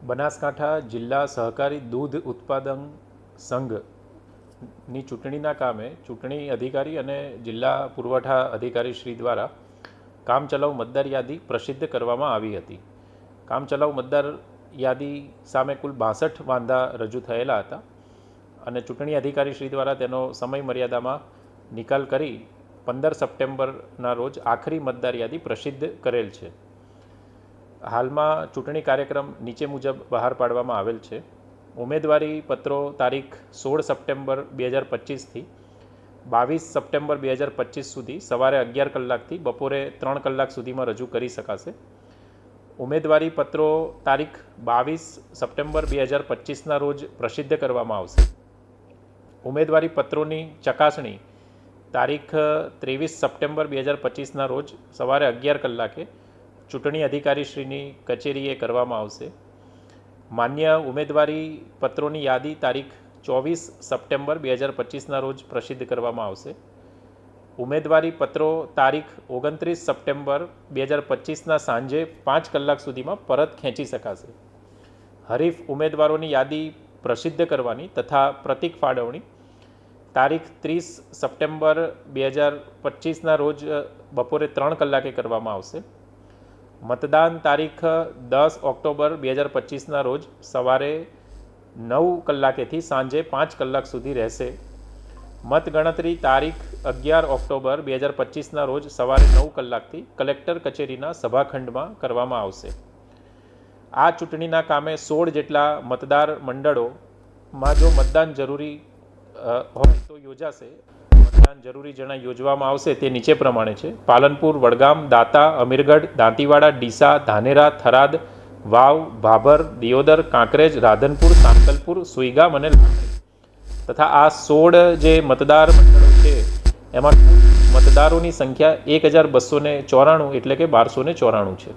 બનાસકાંઠા જિલ્લા સહકારી દૂધ ઉત્પાદન સંઘની ચૂંટણીના કામે ચૂંટણી અધિકારી અને જિલ્લા પુરવઠા અધિકારી શ્રી દ્વારા કામચલાઉ મતદાર યાદી પ્રસિદ્ધ કરવામાં આવી હતી. કામચલાઉ મતદાર યાદી સામે કુલ 62 વાંધા રજૂ થયેલા હતા અને ચૂંટણી અધિકારી શ્રી દ્વારા તેનો સમય મર્યાદામાં નિકાલ કરી 15 સપ્ટેમ્બરના રોજ આખરી મતદાર યાદી પ્રસિદ્ધ કરેલ છે. હાલમાં ચૂંટણી કાર્યક્રમ નીચે મુજબ બહાર પાડવામાં આવેલ છે. ઉમેદવારી પત્રો તારીખ 16 સપ્ટેમ્બર 2025થી 22 સપ્ટેમ્બર 2025 સુધી સવારે 11 કલાકથી બપોરે 3 કલાક સુધીમાં રજૂ કરી શકાશે. ઉમેદવારી પત્રો તારીખ 22 સપ્ટેમ્બર 2025ના રોજ પ્રસિદ્ધ કરવામાં આવશે. ઉમેદવારી પત્રોની ચકાસણી તારીખ 23 સપ્ટેમ્બર 2025ના રોજ સવારે 11 કલાકે ચૂંટણી અધિકારીશ્રીની કચેરીએ કરવામાં આવશે. માન્ય ઉમેદવારી પત્રોની યાદી તારીખ 24 સપ્ટેમ્બર 2025ના રોજ પ્રસિદ્ધ કરવામાં આવશે. ઉમેદવારી પત્રો તારીખ 29 સપ્ટેમ્બર 2025ના સાંજે 5 કલાક સુધીમાં પરત ખેંચી શકાશે. હરીફ ઉમેદવારોની યાદી પ્રસિદ્ધ કરવાની તથા પ્રતિક ફાળવણી તારીખ 30 સપ્ટેમ્બર 2025ના રોજ બપોરે 3 કલાકે કરવામાં આવશે. મતદાન તારીખ 10 ઓક્ટોબર 2025ના રોજ સવારે 9 કલાકેથી સાંજે 5 કલાક સુધી રહેશે. મતગણતરી તારીખ 11 ઓક્ટોબર 2025ના રોજ સવારે 9 કલાકથી કલેક્ટર કચેરીના સભાખંડમાં કરવામાં આવશે. આ ચૂંટણીના કામે 16 જેટલા મતદાર મંડળોમાં જો મતદાન જરૂરી હોય તો યોજાશે. મતદાન જરૂરી જેના યોજવામાં આવશે તે નીચે પ્રમાણે છે: પાલનપુર, વડગામ, દાતા, અમીરગઢ, દાંતીવાડા, ડીસા, ધાનેરા, થરાદ, વાવ, ભાભર, દિયોદર, કાંકરેજ, રાધનપુર, સાંતલપુર, સુઈગામ અને લાખણી. તથા આ 16 જે મતદાર મંડળો છે એમાં મતદારોની સંખ્યા 1294 એટલે કે 1294 છે.